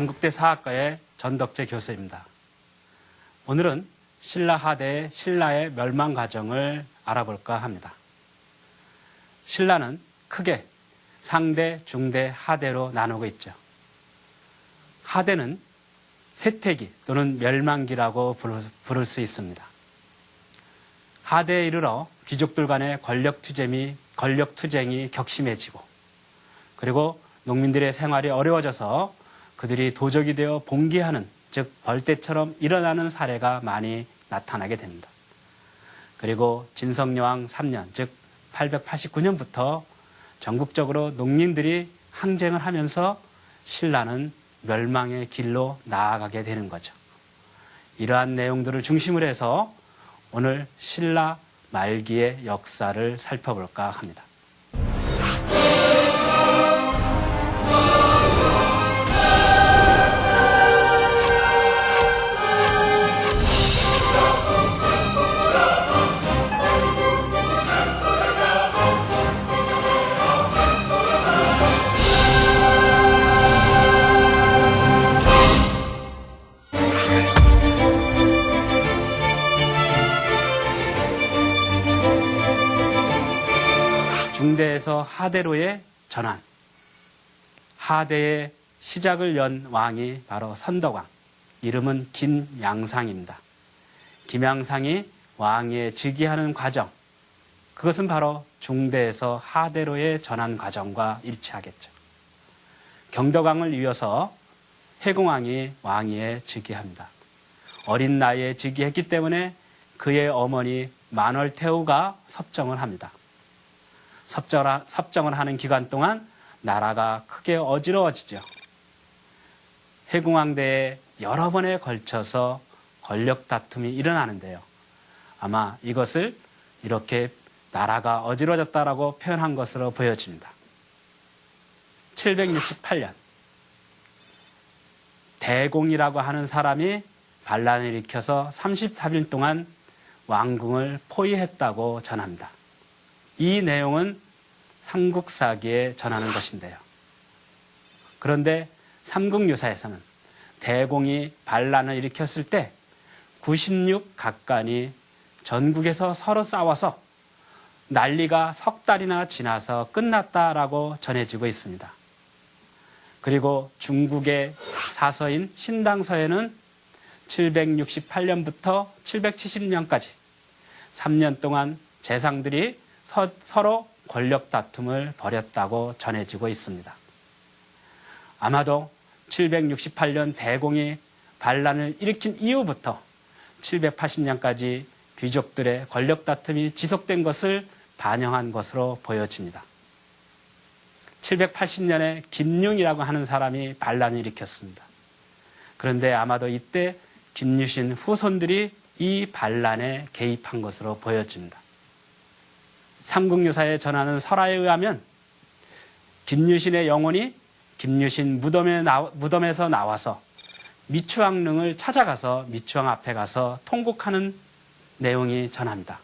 한국대 사학과의 전덕재 교수입니다. 오늘은 신라 하대의 신라의 멸망 과정을 알아볼까 합니다. 신라는 크게 상대, 중대, 하대로 나누고 있죠. 하대는 쇠퇴기 또는 멸망기라고 부를 수 있습니다. 하대에 이르러 귀족들 간의 권력투쟁이 격심해지고, 그리고 농민들의 생활이 어려워져서 그들이 도적이 되어 봉기하는, 즉 벌떼처럼 일어나는 사례가 많이 나타나게 됩니다. 그리고 진성여왕 3년, 즉 889년부터 전국적으로 농민들이 항쟁을 하면서 신라는 멸망의 길로 나아가게 되는 거죠. 이러한 내용들을 중심으로 해서 오늘 신라 말기의 역사를 살펴볼까 합니다. 중대에서 하대로의 전환. 하대의 시작을 연 왕이 바로 선덕왕, 이름은 김양상입니다. 김양상이 왕위에 즉위하는 과정, 그것은 바로 중대에서 하대로의 전환 과정과 일치하겠죠. 경덕왕을 이어서 해공왕이 왕위에 즉위합니다. 어린 나이에 즉위했기 때문에 그의 어머니 만월태후가 섭정을 합니다. 섭정을 하는 기간 동안 나라가 크게 어지러워지죠. 해공왕대에 여러 번에 걸쳐서 권력 다툼이 일어나는데요. 아마 이것을 이렇게 나라가 어지러워졌다라고 표현한 것으로 보여집니다. 768년 대공이라고 하는 사람이 반란을 일으켜서 33일 동안 왕궁을 포위했다고 전합니다. 이 내용은 삼국사기에 전하는 것인데요. 그런데 삼국유사에서는 대공이 반란을 일으켰을 때 96각간이 전국에서 서로 싸워서 난리가 석 달이나 지나서 끝났다라고 전해지고 있습니다. 그리고 중국의 사서인 신당서에는 768년부터 770년까지 3년 동안 재상들이 서로 권력 다툼을 벌였다고 전해지고 있습니다. 아마도 768년 대공이 반란을 일으킨 이후부터 780년까지 귀족들의 권력 다툼이 지속된 것을 반영한 것으로 보여집니다. 780년에 김융이라고 하는 사람이 반란을 일으켰습니다. 그런데 아마도 이때 김유신 후손들이 이 반란에 개입한 것으로 보여집니다. 삼국유사에 전하는 설화에 의하면 김유신의 영혼이 김유신 무덤에서 나와서 미추왕릉을 찾아가서 미추왕 앞에 가서 통곡하는 내용이 전합니다.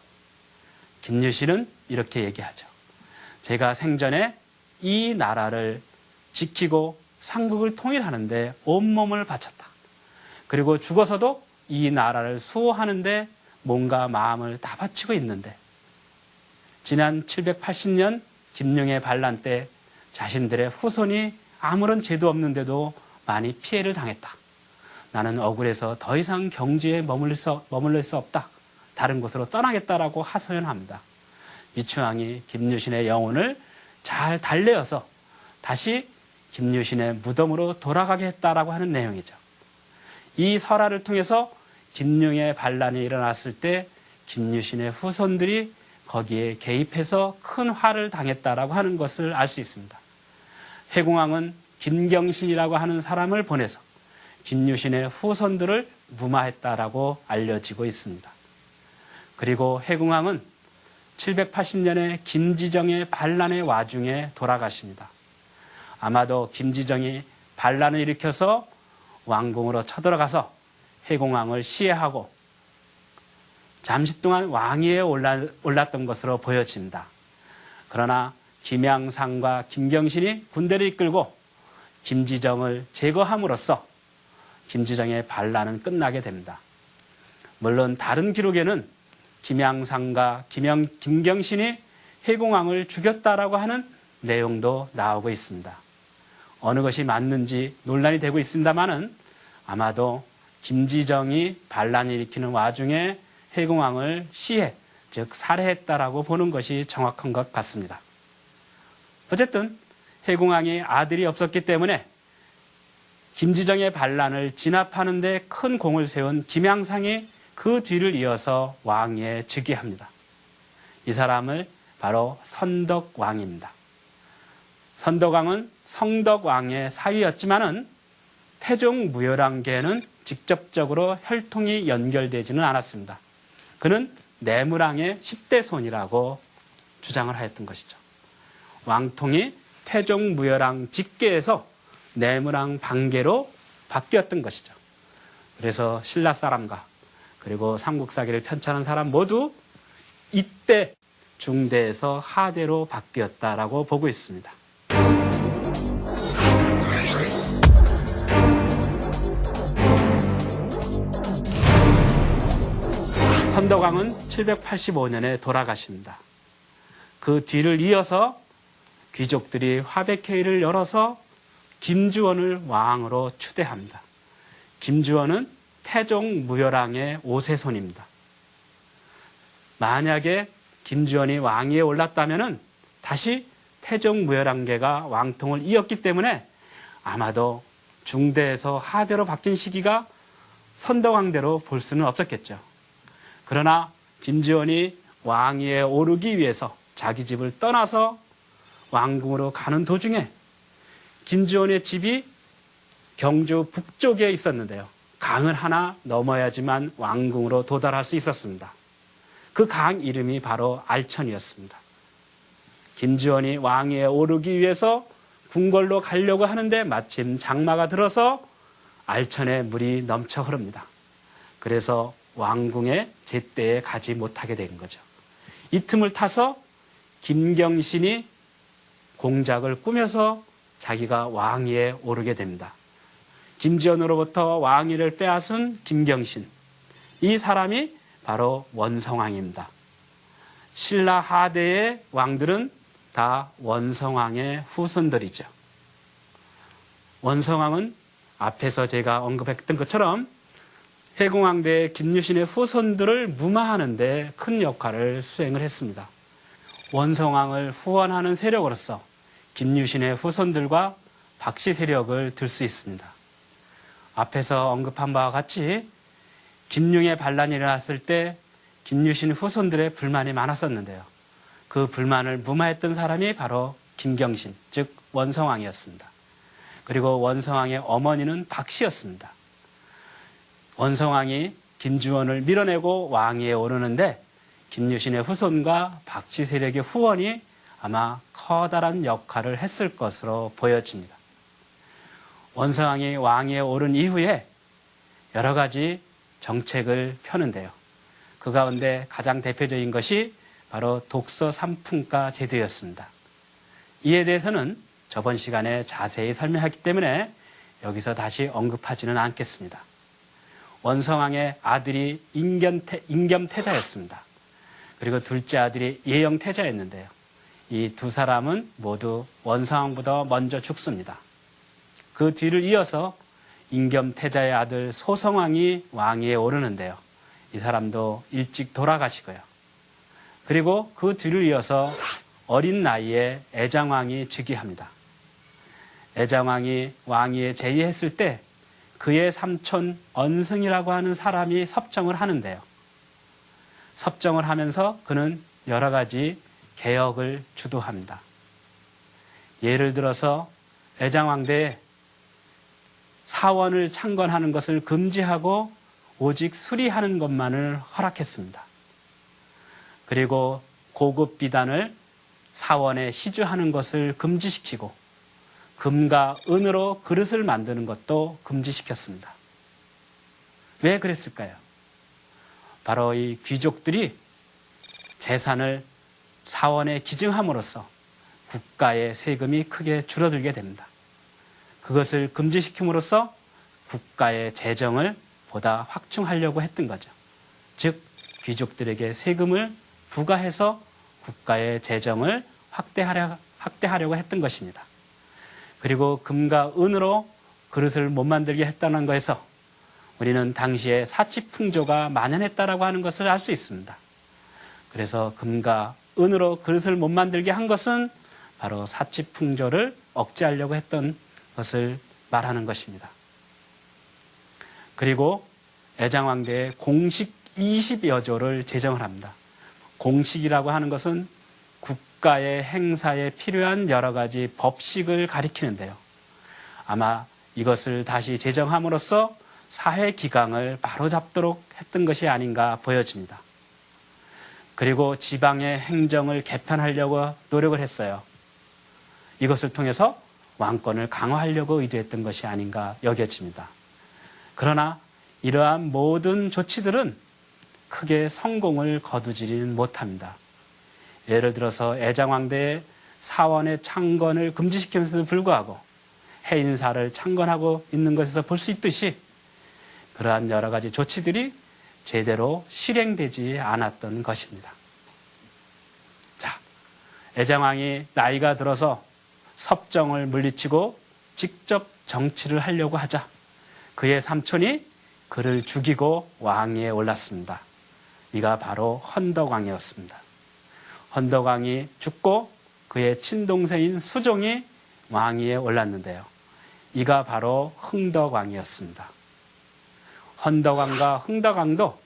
김유신은 이렇게 얘기하죠. 제가 생전에 이 나라를 지키고 삼국을 통일하는데 온몸을 바쳤다. 그리고 죽어서도 이 나라를 수호하는데 몸과 마음을 다 바치고 있는데 지난 780년 김융의 반란 때 자신들의 후손이 아무런 죄도 없는데도 많이 피해를 당했다. 나는 억울해서 더 이상 경주에 머물릴 수 없다. 다른 곳으로 떠나겠다라고 하소연합니다. 미추왕이 김유신의 영혼을 잘 달래어서 다시 김유신의 무덤으로 돌아가게 했다라고 하는 내용이죠. 이 설화를 통해서 김융의 반란이 일어났을 때 김유신의 후손들이 거기에 개입해서 큰 화를 당했다라고 하는 것을 알 수 있습니다. 해공왕은 김경신이라고 하는 사람을 보내서 김유신의 후손들을 무마했다라고 알려지고 있습니다. 그리고 해공왕은 780년에 김지정의 반란의 와중에 돌아가십니다. 아마도 김지정이 반란을 일으켜서 왕궁으로 쳐들어가서 해공왕을 시해하고 잠시 동안 왕위에 올랐던 것으로 보여집니다. 그러나 김양상과 김경신이 군대를 이끌고 김지정을 제거함으로써 김지정의 반란은 끝나게 됩니다. 물론 다른 기록에는 김양상과 김경신이 해공왕을 죽였다라고 하는 내용도 나오고 있습니다. 어느 것이 맞는지 논란이 되고 있습니다만은 아마도 김지정이 반란을 일으키는 와중에 해공왕을 시해, 즉 살해했다라고 보는 것이 정확한 것 같습니다. 어쨌든 해공왕이 아들이 없었기 때문에 김지정의 반란을 진압하는 데 큰 공을 세운 김양상이 그 뒤를 이어서 왕위에 즉위합니다. 이 사람을 바로 선덕왕입니다. 선덕왕은 성덕왕의 사위였지만은 태종 무열왕계에는 직접적으로 혈통이 연결되지는 않았습니다. 그는 내무랑의 10대 손이라고 주장을 하였던 것이죠. 왕통이 태종 무열왕 직계에서 내무랑 반계로 바뀌었던 것이죠. 그래서 신라 사람과 그리고 삼국사기를 편찬한 사람 모두 이때 중대에서 하대로 바뀌었다라고 보고 있습니다. 선덕왕은 785년에 돌아가십니다. 그 뒤를 이어서 귀족들이 화백회의를 열어서 김주원을 왕으로 추대합니다. 김주원은 태종 무열왕의 5세손입니다. 만약에 김주원이 왕위에 올랐다면 다시 태종 무열왕계가 왕통을 이었기 때문에 아마도 중대에서 하대로 바뀐 시기가 선덕왕대로 볼 수는 없었겠죠. 그러나 김주원이 왕위에 오르기 위해서 자기 집을 떠나서 왕궁으로 가는 도중에 김주원의 집이 경주 북쪽에 있었는데요. 강을 하나 넘어야지만 왕궁으로 도달할 수 있었습니다. 그 강 이름이 바로 알천이었습니다. 김주원이 왕위에 오르기 위해서 궁궐로 가려고 하는데 마침 장마가 들어서 알천에 물이 넘쳐 흐릅니다. 그래서 왕궁에 제때에 가지 못하게 된 거죠. 이 틈을 타서 김경신이 공작을 꾸며서 자기가 왕위에 오르게 됩니다. 김지원으로부터 왕위를 빼앗은 김경신, 이 사람이 바로 원성왕입니다. 신라 하대의 왕들은 다 원성왕의 후손들이죠. 원성왕은 앞에서 제가 언급했던 것처럼 해공왕대 김유신의 후손들을 무마하는 데 큰 역할을 수행을 했습니다. 원성왕을 후원하는 세력으로서 김유신의 후손들과 박씨 세력을 들 수 있습니다. 앞에서 언급한 바와 같이 김융의 반란이 일어났을 때 김유신 후손들의 불만이 많았었는데요. 그 불만을 무마했던 사람이 바로 김경신, 즉 원성왕이었습니다. 그리고 원성왕의 어머니는 박씨였습니다. 원성왕이 김주원을 밀어내고 왕위에 오르는데 김유신의 후손과 박씨 세력의 후원이 아마 커다란 역할을 했을 것으로 보여집니다. 원성왕이 왕위에 오른 이후에 여러 가지 정책을 펴는데요. 그 가운데 가장 대표적인 것이 바로 독서 삼품가 제도였습니다. 이에 대해서는 저번 시간에 자세히 설명했기 때문에 여기서 다시 언급하지는 않겠습니다. 원성왕의 아들이 인겸태자였습니다. 그리고 둘째 아들이 예영태자였는데요. 이 두 사람은 모두 원성왕보다 먼저 죽습니다. 그 뒤를 이어서 인겸태자의 아들 소성왕이 왕위에 오르는데요. 이 사람도 일찍 돌아가시고요. 그리고 그 뒤를 이어서 어린 나이에 애장왕이 즉위합니다. 애장왕이 왕위에 재위했을 때 그의 삼촌 언승이라고 하는 사람이 섭정을 하는데요. 섭정을 하면서 그는 여러 가지 개혁을 주도합니다. 예를 들어서 애장왕대에 사원을 창건하는 것을 금지하고 오직 수리하는 것만을 허락했습니다. 그리고 고급 비단을 사원에 시주하는 것을 금지시키고 금과 은으로 그릇을 만드는 것도 금지시켰습니다. 왜 그랬을까요? 바로 이 귀족들이 재산을 사원에 기증함으로써 국가의 세금이 크게 줄어들게 됩니다. 그것을 금지시킴으로써 국가의 재정을 보다 확충하려고 했던 거죠. 즉 귀족들에게 세금을 부과해서 국가의 재정을 확대하려고 했던 것입니다. 그리고 금과 은으로 그릇을 못 만들게 했다는 것에서 우리는 당시에 사치풍조가 만연했다라고 하는 것을 알 수 있습니다. 그래서 금과 은으로 그릇을 못 만들게 한 것은 바로 사치풍조를 억제하려고 했던 것을 말하는 것입니다. 그리고 애장왕대의 공식 20여 조를 제정을 합니다. 공식이라고 하는 것은 국가의 행사에 필요한 여러 가지 법식을 가리키는데요. 아마 이것을 다시 제정함으로써 사회 기강을 바로잡도록 했던 것이 아닌가 보여집니다. 그리고 지방의 행정을 개편하려고 노력을 했어요. 이것을 통해서 왕권을 강화하려고 의도했던 것이 아닌가 여겨집니다. 그러나 이러한 모든 조치들은 크게 성공을 거두지는 못합니다. 예를 들어서 애장왕대의 사원의 창건을 금지시키면서도 불구하고 해인사를 창건하고 있는 것에서 볼 수 있듯이 그러한 여러 가지 조치들이 제대로 실행되지 않았던 것입니다. 자, 애장왕이 나이가 들어서 섭정을 물리치고 직접 정치를 하려고 하자 그의 삼촌이 그를 죽이고 왕위에 올랐습니다. 이가 바로 헌덕왕이었습니다. 헌덕왕이 죽고 그의 친동생인 수종이 왕위에 올랐는데요. 이가 바로 흥덕왕이었습니다. 헌덕왕과 흥덕왕도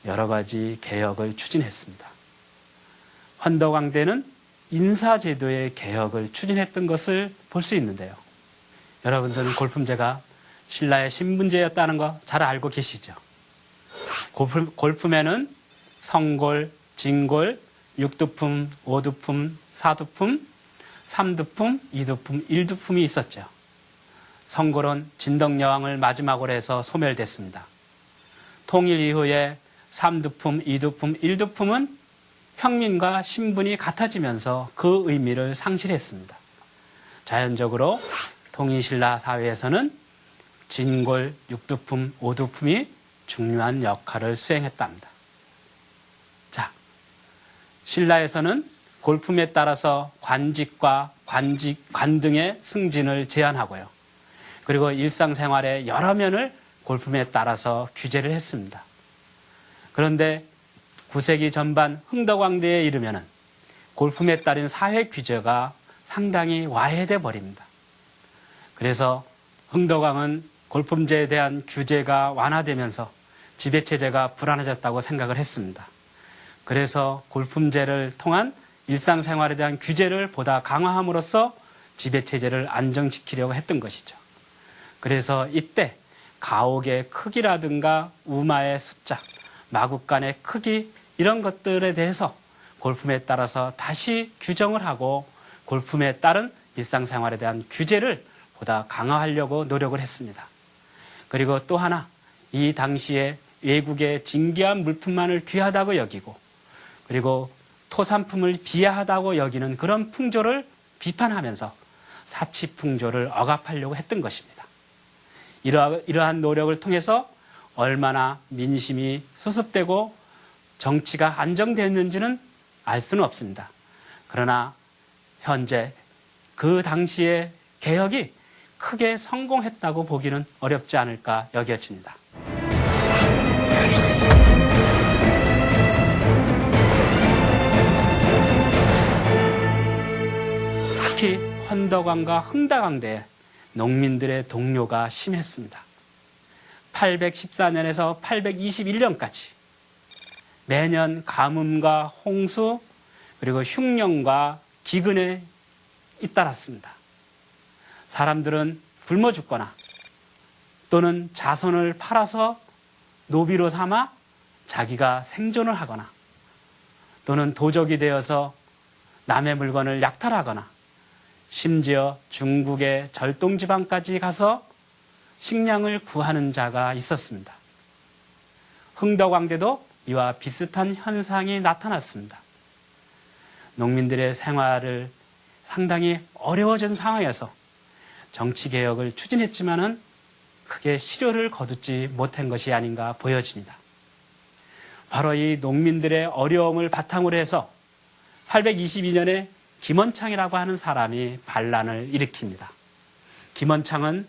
여러 가지 개혁을 추진했습니다. 헌덕왕 때는 인사제도의 개혁을 추진했던 것을 볼 수 있는데요. 여러분들은 골품제가 신라의 신분제였다는 거 잘 알고 계시죠? 골품에는 성골, 진골, 육두품, 오두품, 사두품, 삼두품, 이두품, 일두품이 있었죠. 성골은 진덕여왕을 마지막으로 해서 소멸됐습니다. 통일 이후에 삼두품, 이두품, 일두품은 평민과 신분이 같아지면서 그 의미를 상실했습니다. 자연적으로 통일신라 사회에서는 진골, 육두품, 오두품이 중요한 역할을 수행했답니다. 자, 신라에서는 골품에 따라서 관직과 관등의 승진을 제한하고요. 그리고 일상생활의 여러 면을 골품에 따라서 규제를 했습니다. 그런데 9세기 전반 흥덕왕대에 이르면은 골품에 따른 사회 규제가 상당히 와해돼 버립니다. 그래서 흥덕왕은 골품제에 대한 규제가 완화되면서 지배체제가 불안해졌다고 생각을 했습니다. 그래서 골품제를 통한 일상생활에 대한 규제를 보다 강화함으로써 지배체제를 안정시키려고 했던 것이죠. 그래서 이때 가옥의 크기라든가 우마의 숫자, 마국간의 크기 이런 것들에 대해서 골품에 따라서 다시 규정을 하고 골품에 따른 일상생활에 대한 규제를 보다 강화하려고 노력을 했습니다. 그리고 또 하나, 이 당시에 외국의 진귀한 물품만을 귀하다고 여기고 그리고 토산품을 비하하다고 여기는 그런 풍조를 비판하면서 사치풍조를 억압하려고 했던 것입니다. 이러한 노력을 통해서 얼마나 민심이 수습되고 정치가 안정되었는지는 알 수는 없습니다. 그러나 현재 그 당시의 개혁이 크게 성공했다고 보기는 어렵지 않을까 여겨집니다. 특히 헌덕왕과 흥덕왕대에 농민들의 동요가 심했습니다. 814년에서 821년까지 매년 가뭄과 홍수 그리고 흉년과 기근에 잇따랐습니다. 사람들은 굶어 죽거나 또는 자손을 팔아서 노비로 삼아 자기가 생존을 하거나 또는 도적이 되어서 남의 물건을 약탈하거나 심지어 중국의 절동지방까지 가서 식량을 구하는 자가 있었습니다. 흥덕왕대도 이와 비슷한 현상이 나타났습니다. 농민들의 생활을 상당히 어려워진 상황에서 정치개혁을 추진했지만은 크게 실효를 거두지 못한 것이 아닌가 보여집니다. 바로 이 농민들의 어려움을 바탕으로 해서 822년에 김원창이라고 하는 사람이 반란을 일으킵니다. 김원창은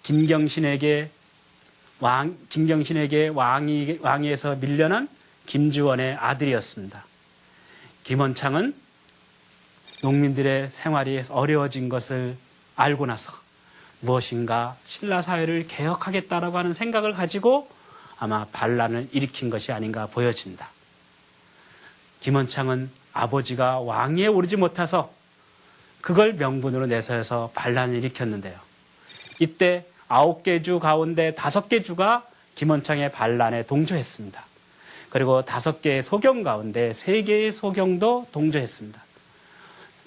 김경신에게 왕위에서 밀려난 김주원의 아들이었습니다. 김원창은 농민들의 생활이 어려워진 것을 알고 나서 무엇인가 신라 사회를 개혁하겠다라고 하는 생각을 가지고 아마 반란을 일으킨 것이 아닌가 보여집니다. 김원창은 아버지가 왕위에 오르지 못해서 그걸 명분으로 내세워서 반란을 일으켰는데요. 이때 9개 주 가운데 5개 주가 김원창의 반란에 동조했습니다. 그리고 5개의 소경 가운데 3개의 소경도 동조했습니다.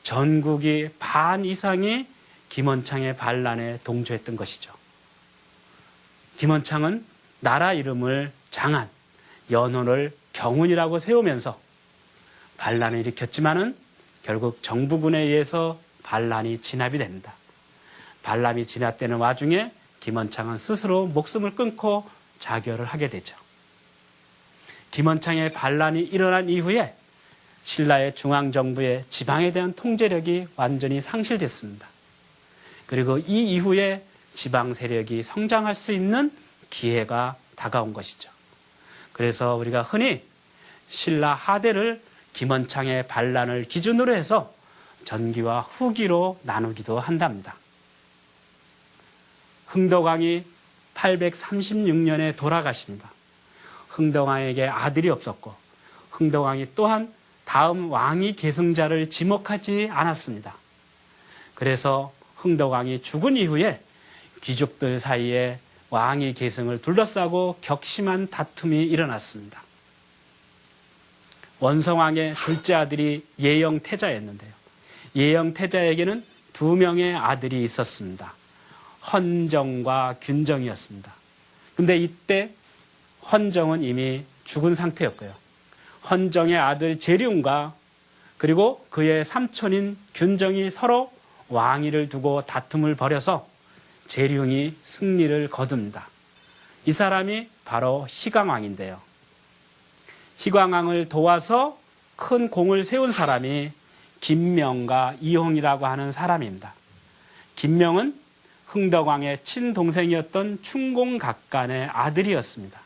전국이 반 이상이 김원창의 반란에 동조했던 것이죠. 김원창은 나라 이름을 장안, 연호를 병운이라고 세우면서 반란을 일으켰지만은 결국 정부군에 의해서 반란이 진압이 됩니다. 반란이 진압되는 와중에 김원창은 스스로 목숨을 끊고 자결을 하게 되죠. 김원창의 반란이 일어난 이후에 신라의 중앙정부의 지방에 대한 통제력이 완전히 상실됐습니다. 그리고 이 이후에 지방 세력이 성장할 수 있는 기회가 다가온 것이죠. 그래서 우리가 흔히 신라 하대를 김원창의 반란을 기준으로 해서 전기와 후기로 나누기도 한답니다. 흥덕왕이 836년에 돌아가십니다. 흥덕왕에게 아들이 없었고 흥덕왕이 또한 다음 왕위 계승자를 지목하지 않았습니다. 그래서 흥덕왕이 죽은 이후에 귀족들 사이에 왕위 계승을 둘러싸고 격심한 다툼이 일어났습니다. 원성왕의 둘째 아들이 예영태자였는데요. 예영태자에게는 2명의 아들이 있었습니다. 헌정과 균정이었습니다. 근데 이때 헌정은 이미 죽은 상태였고요. 헌정의 아들 재륜과 그리고 그의 삼촌인 균정이 서로 왕위를 두고 다툼을 벌여서 재륜이 승리를 거둡니다. 이 사람이 바로 희광왕인데요. 희광왕을 도와서 큰 공을 세운 사람이 김명과 이홍이라고 하는 사람입니다. 김명은 흥덕왕의 친동생이었던 충공각간의 아들이었습니다.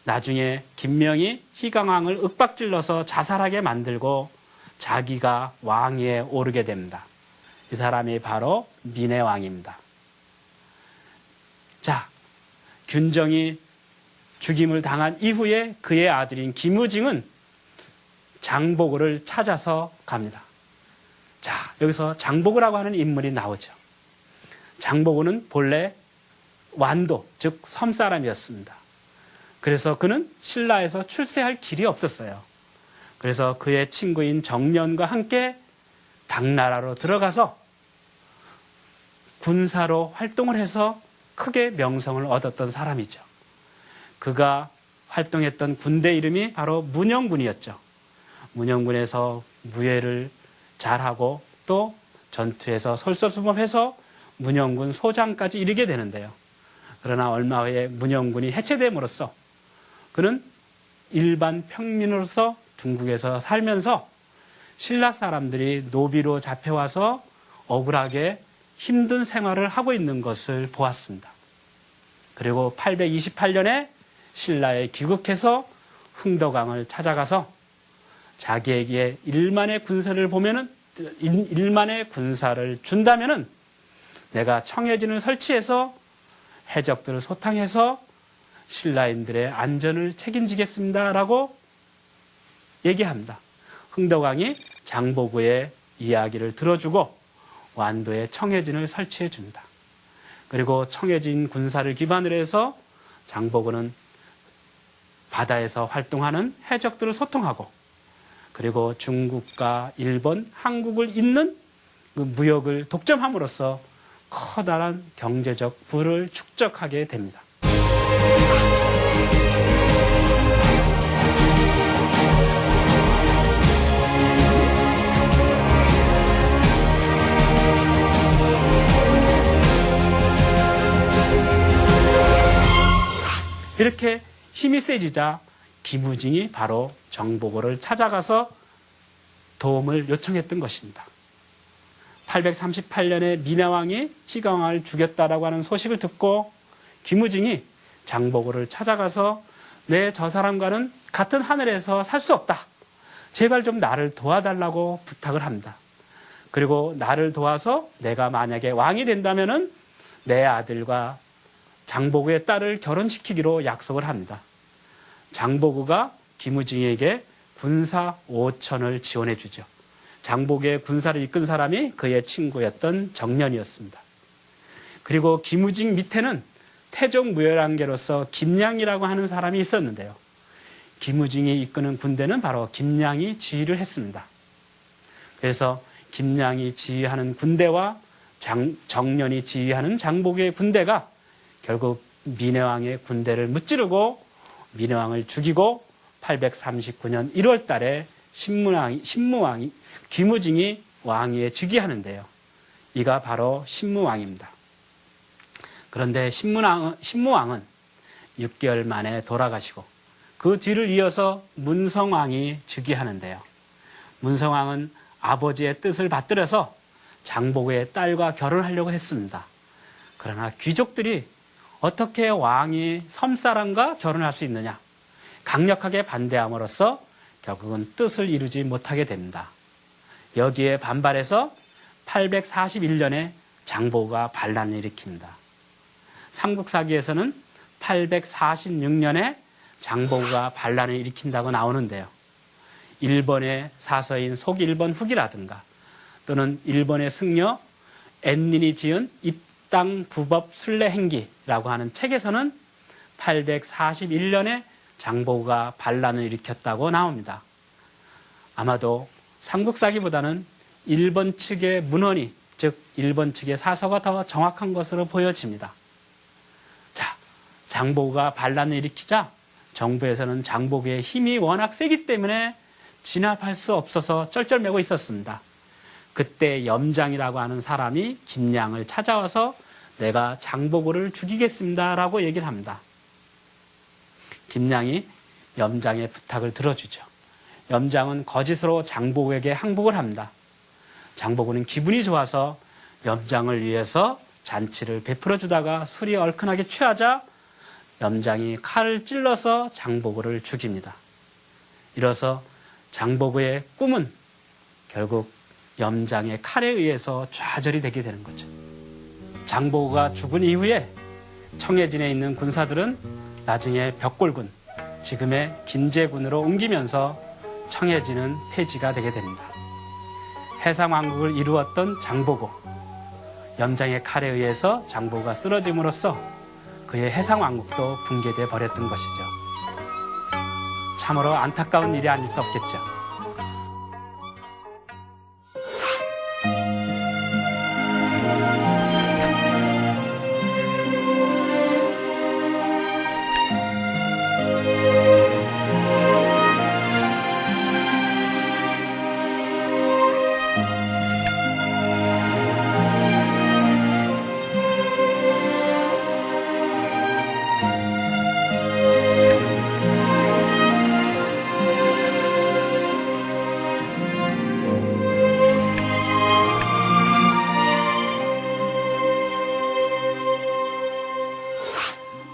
나중에 김명이 희광왕을 윽박질러서 자살하게 만들고 자기가 왕위에 오르게 됩니다. 이 사람이 바로 민해왕입니다. 자, 균정이 죽임을 당한 이후에 그의 아들인 김우징은 장보고를 찾아서 갑니다. 자, 여기서 장보고라고 하는 인물이 나오죠. 장보고는 본래 완도, 즉 섬사람이었습니다. 그래서 그는 신라에서 출세할 길이 없었어요. 그래서 그의 친구인 정년과 함께 당나라로 들어가서 군사로 활동을 해서 크게 명성을 얻었던 사람이죠. 그가 활동했던 군대 이름이 바로 문영군이었죠. 문영군에서 무예를 잘하고 또 전투에서 솔선수범해서 문영군 소장까지 이르게 되는데요. 그러나 얼마 후에 문영군이 해체됨으로써 그는 일반 평민으로서 중국에서 살면서 신라 사람들이 노비로 잡혀와서 억울하게 힘든 생활을 하고 있는 것을 보았습니다. 그리고 828년에 신라에 귀국해서 흥덕왕을 찾아가서 자기에게 1만의 군사를 보면은 1만의 군사를 준다면은 내가 청해진을 설치해서 해적들을 소탕해서 신라인들의 안전을 책임지겠습니다라고 얘기합니다. 흥덕왕이 장보고의 이야기를 들어주고 완도에 청해진을 설치해 줍니다. 그리고 청해진 군사를 기반으로 해서 장보고는 바다에서 활동하는 해적들을 소통하고 그리고 중국과 일본, 한국을 잇는 그 무역을 독점함으로써 커다란 경제적 부를 축적하게 됩니다. 이렇게 힘이 세지자 김우징이 바로 정보고를 찾아가서 도움을 요청했던 것입니다. 838년에 민해왕이 희강왕을 죽였다라고 하는 소식을 듣고 김우징이 장보고를 찾아가서 내 저 사람과는 같은 하늘에서 살 수 없다. 제발 좀 나를 도와달라고 부탁을 합니다. 그리고 나를 도와서 내가 만약에 왕이 된다면은 내 아들과 장보고의 딸을 결혼시키기로 약속을 합니다. 장보고가 김우징에게 군사 5천을 지원해 주죠. 장보고의 군사를 이끈 사람이 그의 친구였던 정년이었습니다. 그리고 김우징 밑에는 태종무열왕개로서 김양이라고 하는 사람이 있었는데요. 김우징이 이끄는 군대는 바로 김양이 지휘를 했습니다. 그래서 김양이 지휘하는 군대와 정년이 지휘하는 장보고의 군대가 결국 민해왕의 군대를 무찌르고 민해왕을 죽이고 839년 1월 달에 신무왕이 김우징이 왕위에 즉위하는데요. 이가 바로 신무왕입니다. 그런데 신무왕은 6개월 만에 돌아가시고 그 뒤를 이어서 문성왕이 즉위하는데요. 문성왕은 아버지의 뜻을 받들어서 장보고의 딸과 결혼하려고 했습니다. 그러나 귀족들이 어떻게 왕이 섬사람과 결혼할 수 있느냐? 강력하게 반대함으로써 결국은 뜻을 이루지 못하게 됩니다. 여기에 반발해서 841년에 장보고가 반란을 일으킵니다. 삼국사기에서는 846년에 장보고가 반란을 일으킨다고 나오는데요. 일본의 사서인 속일본 후기라든가 또는 일본의 승려 앤린이 지은 입당 부법 순례행기라고 하는 책에서는 841년에 장보고가 반란을 일으켰다고 나옵니다. 아마도 삼국사기보다는 일본 측의 문헌이, 즉 일본 측의 사서가 더 정확한 것으로 보여집니다. 자, 장보고가 반란을 일으키자 정부에서는 장보고의 힘이 워낙 세기 때문에 진압할 수 없어서 쩔쩔매고 있었습니다. 그때 염장이라고 하는 사람이 김양을 찾아와서 내가 장보고를 죽이겠습니다 라고 얘기를 합니다. 김양이 염장의 부탁을 들어주죠. 염장은 거짓으로 장보고에게 항복을 합니다. 장보고는 기분이 좋아서 염장을 위해서 잔치를 베풀어 주다가 술이 얼큰하게 취하자 염장이 칼을 찔러서 장보고를 죽입니다. 이로써 장보고의 꿈은 결국 염장의 칼에 의해서 좌절이 되게 되는 거죠. 장보고가 죽은 이후에 청해진에 있는 군사들은 나중에 벽골군, 지금의 김제군으로 옮기면서 청해진은 폐지가 되게 됩니다. 해상왕국을 이루었던 장보고, 염장의 칼에 의해서 장보고가 쓰러짐으로써 그의 해상왕국도 붕괴돼 버렸던 것이죠. 참으로 안타까운 일이 아닐 수 없겠죠.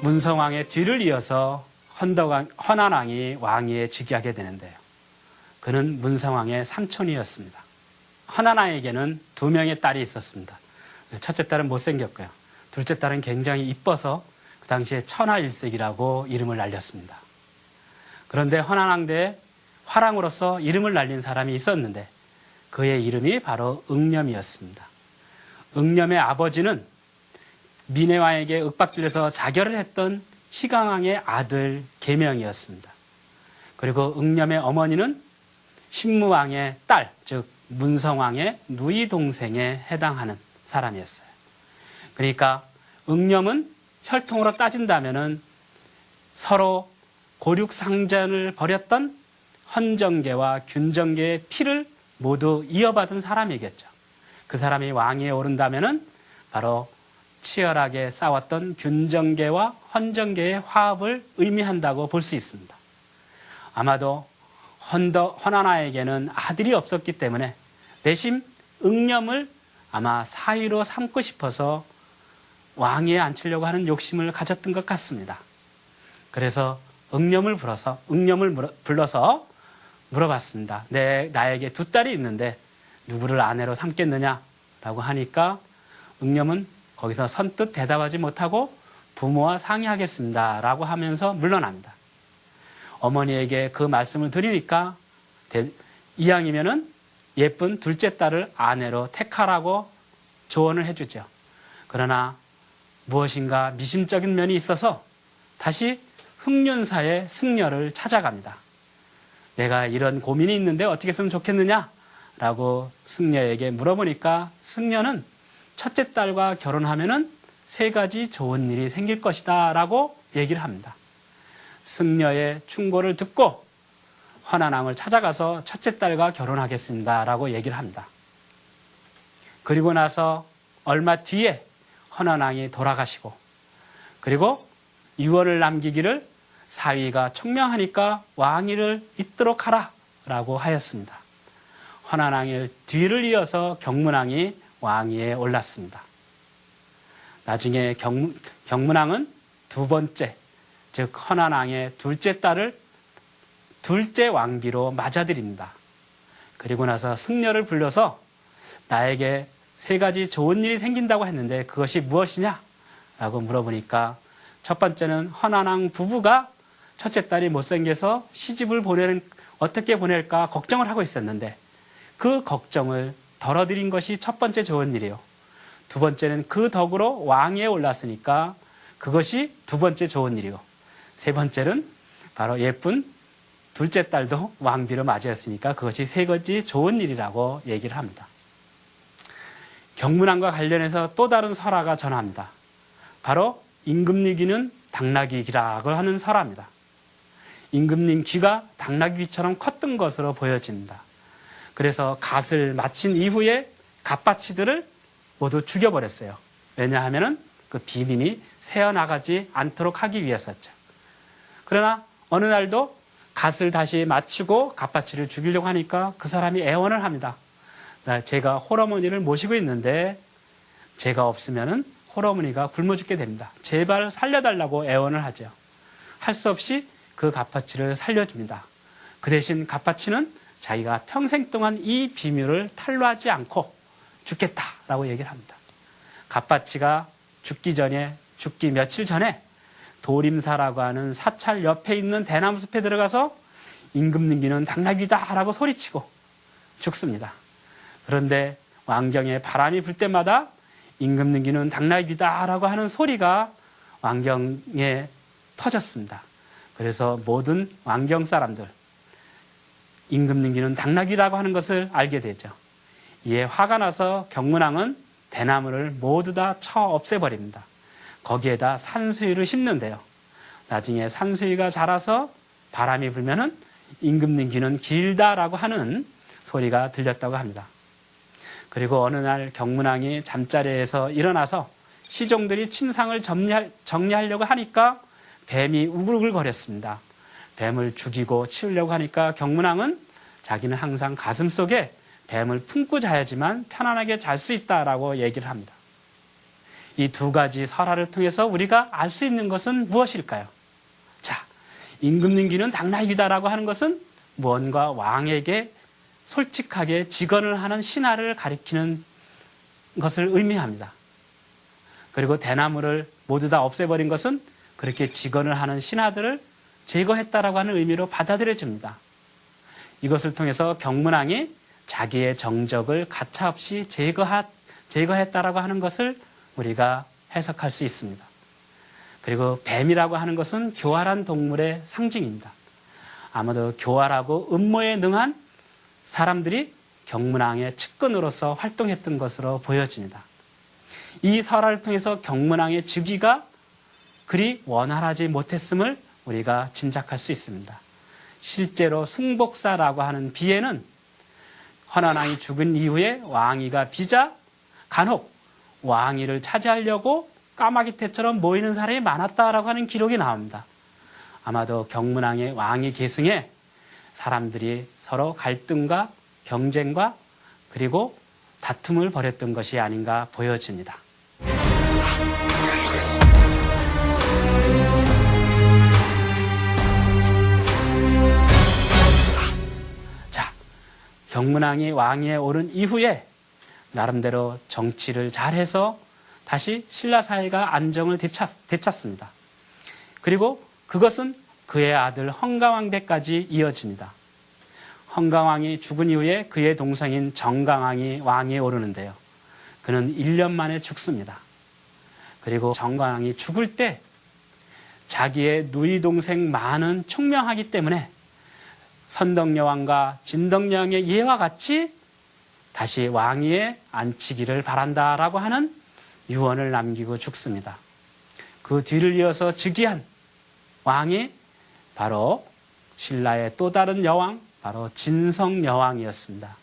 문성왕의 뒤를 이어서 헌안왕이 왕위에 즉위하게 되는데요. 그는 문성왕의 삼촌이었습니다. 헌안왕에게는 2명의 딸이 있었습니다. 첫째 딸은 못생겼고요. 둘째 딸은 굉장히 이뻐서 그 당시에 천하일색이라고 이름을 날렸습니다. 그런데 헌안왕대에 화랑으로서 이름을 날린 사람이 있었는데 그의 이름이 바로 응념이었습니다. 응념의 아버지는 민해왕에게 윽박질려서 자결을 했던 희강왕의 아들 계명이었습니다. 그리고 응념의 어머니는 신무왕의 딸, 즉 문성왕의 누이 동생에 해당하는 사람이었어요. 그러니까 응념은 혈통으로 따진다면은 서로 고륙상전을 벌였던 헌정계와 균정계의 피를 모두 이어받은 사람이겠죠. 그 사람이 왕위에 오른다면은 바로 치열하게 싸웠던 균정계와 헌정계의 화합을 의미한다고 볼 수 있습니다. 아마도 헌하나에게는 아들이 없었기 때문에 내심 응념을 아마 사위로 삼고 싶어서 왕위에 앉히려고 하는 욕심을 가졌던 것 같습니다. 그래서 응념을 불러서 물어봤습니다. 나에게 두 딸이 있는데 누구를 아내로 삼겠느냐라고 하니까 응념은 거기서 선뜻 대답하지 못하고 부모와 상의하겠습니다 라고 하면서 물러납니다. 어머니에게 그 말씀을 드리니까 이왕이면은 예쁜 둘째 딸을 아내로 택하라고 조언을 해주죠. 그러나 무엇인가 미심적인 면이 있어서 다시 흑륜사의 승려를 찾아갑니다. 내가 이런 고민이 있는데 어떻게 했으면 좋겠느냐라고 승려에게 물어보니까 승려는 첫째 딸과 결혼하면은 세 가지 좋은 일이 생길 것이다 라고 얘기를 합니다. 승려의 충고를 듣고 헌한왕을 찾아가서 첫째 딸과 결혼하겠습니다 라고 얘기를 합니다. 그리고 나서 얼마 뒤에 헌한왕이 돌아가시고 그리고 유언을 남기기를 사위가 총명하니까 왕위를 잇도록 하라 라고 하였습니다. 헌한왕의 뒤를 이어서 경문왕이 왕위에 올랐습니다. 나중에 경문왕은 두 번째, 즉 헌한왕의 둘째 딸을 둘째 왕비로 맞아들입니다. 그리고 나서 승려를 불러서 나에게 세 가지 좋은 일이 생긴다고 했는데 그것이 무엇이냐? 라고 물어보니까 첫 번째는 헌한왕 부부가 첫째 딸이 못생겨서 시집을 어떻게 보낼까 걱정을 하고 있었는데 그 걱정을 덜어드린 것이 첫 번째 좋은 일이요. 두 번째는 그 덕으로 왕위에 올랐으니까 그것이 두 번째 좋은 일이요. 세 번째는 바로 예쁜 둘째 딸도 왕비로 맞이했으니까 그것이 세 가지 좋은 일이라고 얘기를 합니다. 경문왕과 관련해서 또 다른 설화가 전합니다. 바로 임금님 귀는 당나귀 귀라고 하는 설화입니다. 임금님 귀가 당나귀 귀처럼 컸던 것으로 보여집니다. 그래서 갓을 마친 이후에 갓바치들을 모두 죽여버렸어요. 왜냐하면 그 비민이 새어나가지 않도록 하기 위해서였죠. 그러나 어느 날도 갓을 다시 마치고 갓바치를 죽이려고 하니까 그 사람이 애원을 합니다. 제가 홀어머니를 모시고 있는데 제가 없으면 홀어머니가 굶어 죽게 됩니다. 제발 살려달라고 애원을 하죠. 할 수 없이 그 갓바치를 살려줍니다. 그 대신 갓바치는 자기가 평생 동안 이 비밀을 탄로하지 않고 죽겠다라고 얘기를 합니다. 갓바치가 죽기 며칠 전에 도림사라고 하는 사찰 옆에 있는 대나무 숲에 들어가서 임금님 귀는 당나귀다라고 소리치고 죽습니다. 그런데 왕경에 바람이 불 때마다 임금님 귀는 당나귀다라고 하는 소리가 왕경에 퍼졌습니다. 그래서 모든 왕경 사람들 임금님 귀는 당나귀라고 하는 것을 알게 되죠. 이에 화가 나서 경문왕은 대나무를 모두 다 쳐 없애버립니다. 거기에다 산수유를 심는데요. 나중에 산수유가 자라서 바람이 불면은 임금님 귀는 길다라고 하는 소리가 들렸다고 합니다. 그리고 어느 날 경문왕이 잠자리에서 일어나서 시종들이 침상을 정리하려고 하니까 뱀이 우글우글거렸습니다. 뱀을 죽이고 치우려고 하니까 경문왕은 자기는 항상 가슴속에 뱀을 품고 자야지만 편안하게 잘 수 있다라고 얘기를 합니다. 이 두 가지 설화를 통해서 우리가 알 수 있는 것은 무엇일까요? 자, 임금님 귀는 당나귀다라고 하는 것은 무언가 왕에게 솔직하게 직언을 하는 신하를 가리키는 것을 의미합니다. 그리고 대나무를 모두 다 없애버린 것은 그렇게 직언을 하는 신하들을 제거했다라고 하는 의미로 받아들여집니다. 이것을 통해서 경문왕이 자기의 정적을 가차없이 제거했다라고 하는 것을 우리가 해석할 수 있습니다. 그리고 뱀이라고 하는 것은 교활한 동물의 상징입니다. 아마도 교활하고 음모에 능한 사람들이 경문왕의 측근으로서 활동했던 것으로 보여집니다. 이 설화를 통해서 경문왕의 즉위가 그리 원활하지 못했음을 우리가 짐작할 수 있습니다. 실제로 숭복사라고 하는 비에는 헌한왕이 죽은 이후에 왕위가 비자 간혹 왕위를 차지하려고 까마귀 떼처럼 모이는 사람이 많았다라고 하는 기록이 나옵니다. 아마도 경문왕의 왕위 계승에 사람들이 서로 갈등과 경쟁과 그리고 다툼을 벌였던 것이 아닌가 보여집니다. 자, 경문왕이 왕위에 오른 이후에 나름대로 정치를 잘해서 다시 신라 사회가 안정을 되찾습니다. 그리고 그것은 그의 아들 헝강왕 때까지 이어집니다. 헝강왕이 죽은 이후에 그의 동생인 정강왕이 왕위에 오르는데요. 그는 1년 만에 죽습니다. 그리고 정강왕이 죽을 때 자기의 누이 동생 많은 총명하기 때문에 선덕여왕과 진덕여왕의 예와 같이 다시 왕위에 앉히기를 바란다라고 하는 유언을 남기고 죽습니다. 그 뒤를 이어서 즉위한 왕이 바로 신라의 또 다른 여왕, 바로 진성여왕이었습니다.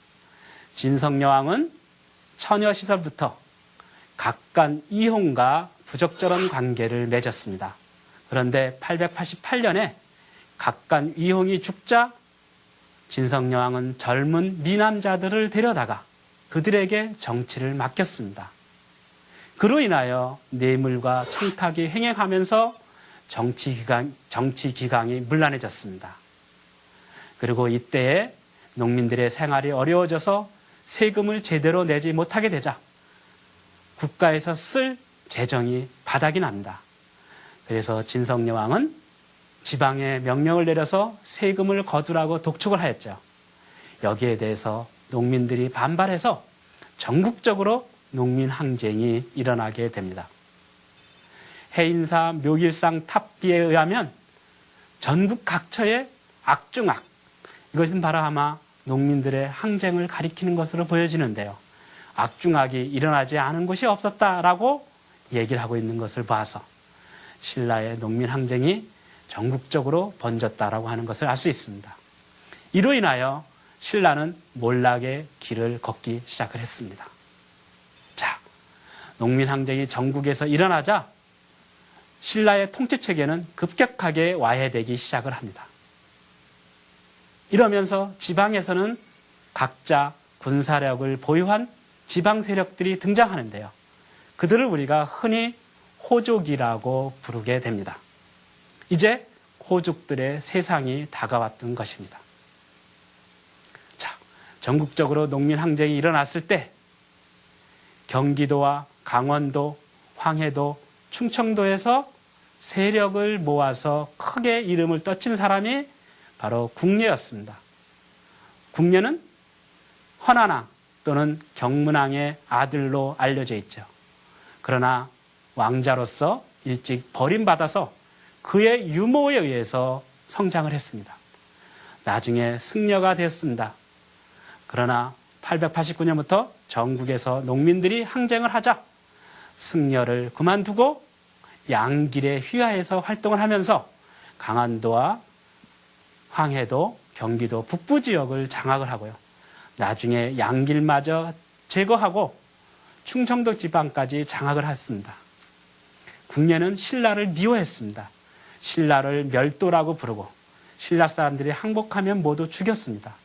진성여왕은 처녀 시절부터 각간 이홍과 부적절한 관계를 맺었습니다. 그런데 888년에 각간 이홍이 죽자 진성여왕은 젊은 미남자들을 데려다가 그들에게 정치를 맡겼습니다. 그로 인하여 뇌물과 청탁이 횡행하면서 정치 기강이 문란해졌습니다. 그리고 이때에 농민들의 생활이 어려워져서 세금을 제대로 내지 못하게 되자 국가에서 쓸 재정이 바닥이 납니다. 그래서 진성여왕은 지방에 명령을 내려서 세금을 거두라고 독촉을 하였죠. 여기에 대해서 농민들이 반발해서 전국적으로 농민 항쟁이 일어나게 됩니다. 해인사 묘길상 탑비에 의하면 전국 각처의 악중악, 이것은 바로 아마 농민들의 항쟁을 가리키는 것으로 보여지는데요. 악중악이 일어나지 않은 곳이 없었다라고 얘기를 하고 있는 것을 봐서 신라의 농민 항쟁이 전국적으로 번졌다라고 하는 것을 알 수 있습니다. 이로 인하여 신라는 몰락의 길을 걷기 시작을 했습니다. 자, 농민 항쟁이 전국에서 일어나자 신라의 통치 체계는 급격하게 와해되기 시작을 합니다. 이러면서 지방에서는 각자 군사력을 보유한 지방 세력들이 등장하는데요. 그들을 우리가 흔히 호족이라고 부르게 됩니다. 이제 호족들의 세상이 다가왔던 것입니다. 자, 전국적으로 농민 항쟁이 일어났을 때 경기도와 강원도, 황해도, 충청도에서 세력을 모아서 크게 이름을 떠친 사람이 바로 궁예였습니다. 궁예는 헌안왕 또는 경문왕의 아들로 알려져 있죠. 그러나 왕자로서 일찍 버림받아서 그의 유모에 의해서 성장을 했습니다. 나중에 승려가 되었습니다. 그러나 889년부터 전국에서 농민들이 항쟁을 하자 승려를 그만두고 양길의 휘하에서 활동을 하면서 강원도와 황해도, 경기도 북부 지역을 장악을 하고요. 나중에 양길마저 제거하고 충청도 지방까지 장악을 했습니다. 궁예는 신라를 미워했습니다. 신라를 멸도라고 부르고 신라 사람들이 항복하면 모두 죽였습니다.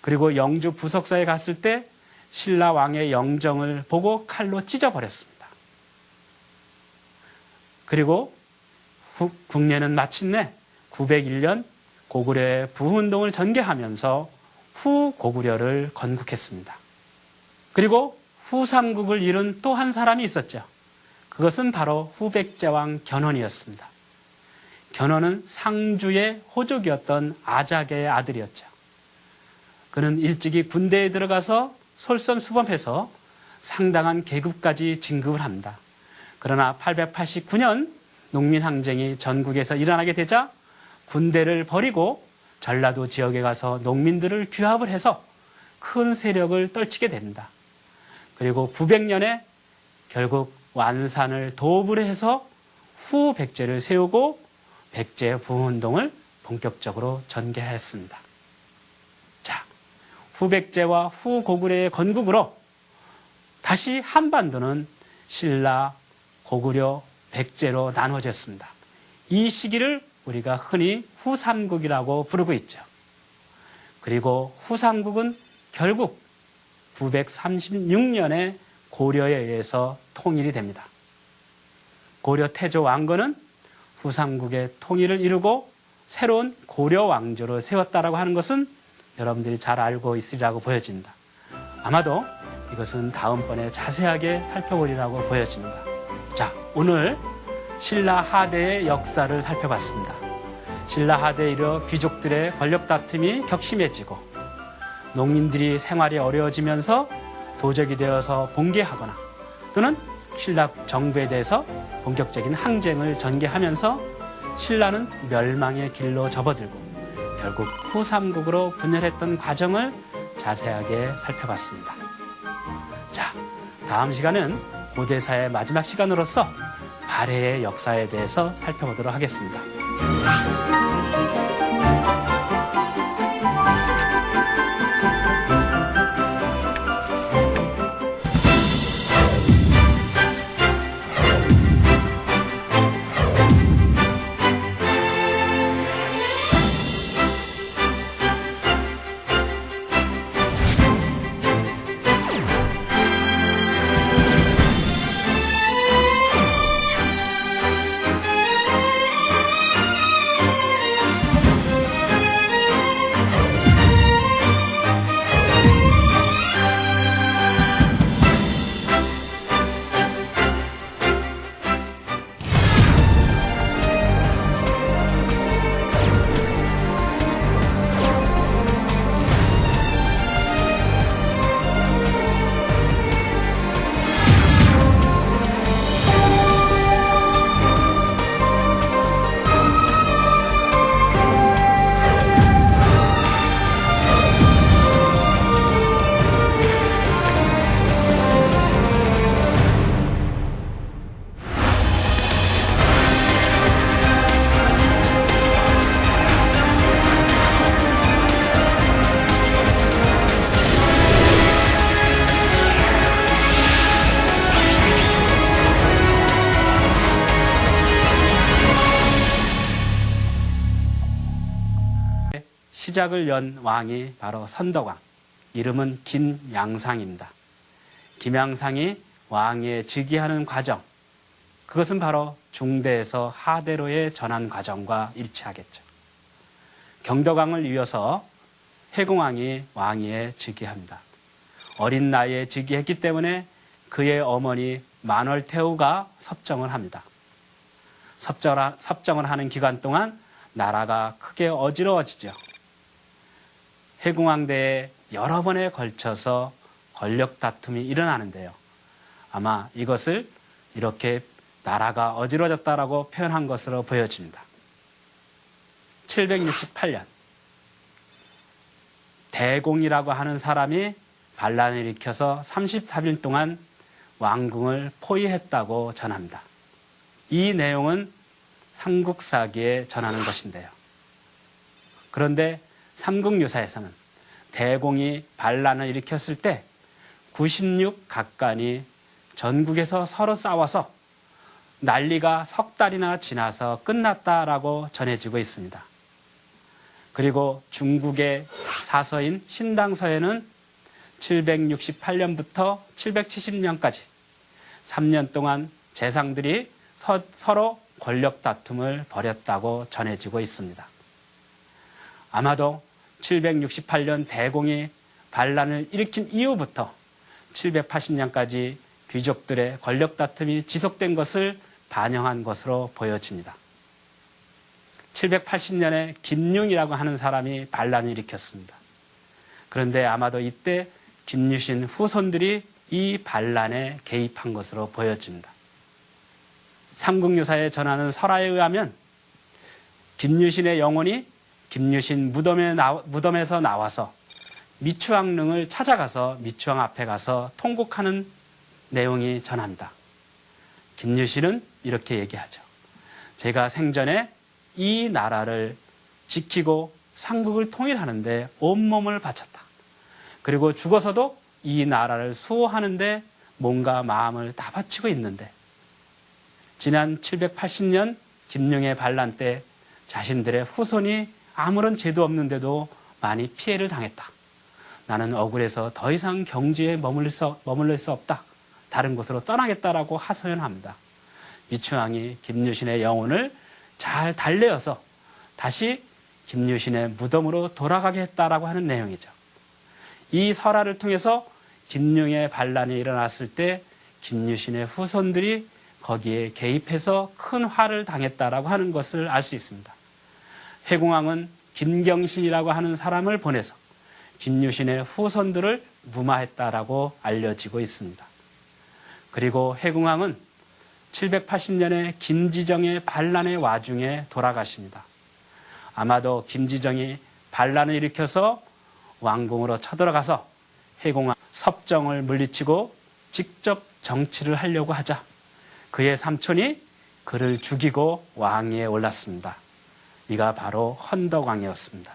그리고 영주 부석사에 갔을 때 신라 왕의 영정을 보고 칼로 찢어버렸습니다. 그리고 궁예는 마침내 901년 고구려의 부운동을 전개하면서 후고구려를 건국했습니다. 그리고 후삼국을 이룬 또 한 사람이 있었죠. 그것은 바로 후백제왕 견훤이었습니다. 견훤은 상주의 호족이었던 아작의 아들이었죠. 그는 일찍이 군대에 들어가서 솔선수범해서 상당한 계급까지 진급을 합니다. 그러나 889년 농민항쟁이 전국에서 일어나게 되자 군대를 버리고 전라도 지역에 가서 농민들을 규합을 해서 큰 세력을 떨치게 됩니다. 그리고 900년에 결국 완산을 도읍을 해서 후백제를 세우고 백제 부운동을 본격적으로 전개했습니다. 자, 후백제와 후고구려의 건국으로 다시 한반도는 신라 고구려, 백제로 나눠졌습니다. 이 시기를 우리가 흔히 후삼국이라고 부르고 있죠. 그리고 후삼국은 결국 936년에 고려에 의해서 통일이 됩니다. 고려 태조 왕건은 후삼국의 통일을 이루고 새로운 고려 왕조를 세웠다라고 하는 것은 여러분들이 잘 알고 있으리라고 보여집니다. 아마도 이것은 다음번에 자세하게 살펴보리라고 보여집니다. 자, 오늘 신라 하대의 역사를 살펴봤습니다. 신라 하대에 이르러 귀족들의 권력 다툼이 격심해지고 농민들이 생활이 어려워지면서 도적이 되어서 봉기하거나 또는 신라 정부에 대해서 본격적인 항쟁을 전개하면서 신라는 멸망의 길로 접어들고 결국 후삼국으로 분열했던 과정을 자세하게 살펴봤습니다. 자, 다음 시간은 고대사의 마지막 시간으로서 발해의 역사에 대해서 살펴보도록 하겠습니다. 시작을 연 왕이 바로 선덕왕, 이름은 김양상입니다. 김양상이 왕위에 즉위하는 과정, 그것은 바로 중대에서 하대로의 전환 과정과 일치하겠죠. 경덕왕을 이어서 해공왕이 왕위에 즉위합니다. 어린 나이에 즉위했기 때문에 그의 어머니 만월태후가 섭정을 합니다. 섭정을 하는 기간 동안 나라가 크게 어지러워지죠. 해공왕대에 여러 번에 걸쳐서 권력 다툼이 일어나는데요. 아마 이것을 이렇게 나라가 어지러졌다라고 표현한 것으로 보여집니다. 768년 대공이라고 하는 사람이 반란을 일으켜서 33일 동안 왕궁을 포위했다고 전합니다. 이 내용은 삼국사기에 전하는 것인데요. 그런데 삼국유사에서는 대공이 반란을 일으켰을 때 96각간이 전국에서 서로 싸워서 난리가 석 달이나 지나서 끝났다라고 전해지고 있습니다. 그리고 중국의 사서인 신당서에는 768년부터 770년까지 3년 동안 재상들이 서로 권력 다툼을 벌였다고 전해지고 있습니다. 아마도 768년 대공이 반란을 일으킨 이후부터 780년까지 귀족들의 권력 다툼이 지속된 것을 반영한 것으로 보여집니다. 780년에 김융이라고 하는 사람이 반란을 일으켰습니다. 그런데 아마도 이때 김유신 후손들이 이 반란에 개입한 것으로 보여집니다. 삼국유사에 전하는 설화에 의하면 김유신의 영혼이 김유신 무덤에서 나와서 미추왕릉을 찾아가서 미추왕 앞에 가서 통곡하는 내용이 전합니다. 김유신은 이렇게 얘기하죠. 제가 생전에 이 나라를 지키고 삼국을 통일하는데 온몸을 바쳤다. 그리고 죽어서도 이 나라를 수호하는데 몸과 마음을 다 바치고 있는데 지난 780년 김룡의 반란 때 자신들의 후손이 아무런 죄도 없는데도 많이 피해를 당했다. 나는 억울해서 더 이상 경주에 머물릴 수 없다. 다른 곳으로 떠나겠다라고 하소연합니다. 미추왕이 김유신의 영혼을 잘 달래어서 다시 김유신의 무덤으로 돌아가게 했다라고 하는 내용이죠. 이 설화를 통해서 김룡의 반란이 일어났을 때 김유신의 후손들이 거기에 개입해서 큰 화를 당했다라고 하는 것을 알 수 있습니다. 해공왕은 김경신이라고 하는 사람을 보내서 김유신의 후손들을 무마했다라고 알려지고 있습니다. 그리고 해공왕은 780년에 김지정의 반란의 와중에 돌아가십니다. 아마도 김지정이 반란을 일으켜서 왕궁으로 쳐들어가서 해공왕 섭정을 물리치고 직접 정치를 하려고 하자 그의 삼촌이 그를 죽이고 왕위에 올랐습니다. 이가 바로 헌덕왕이었습니다.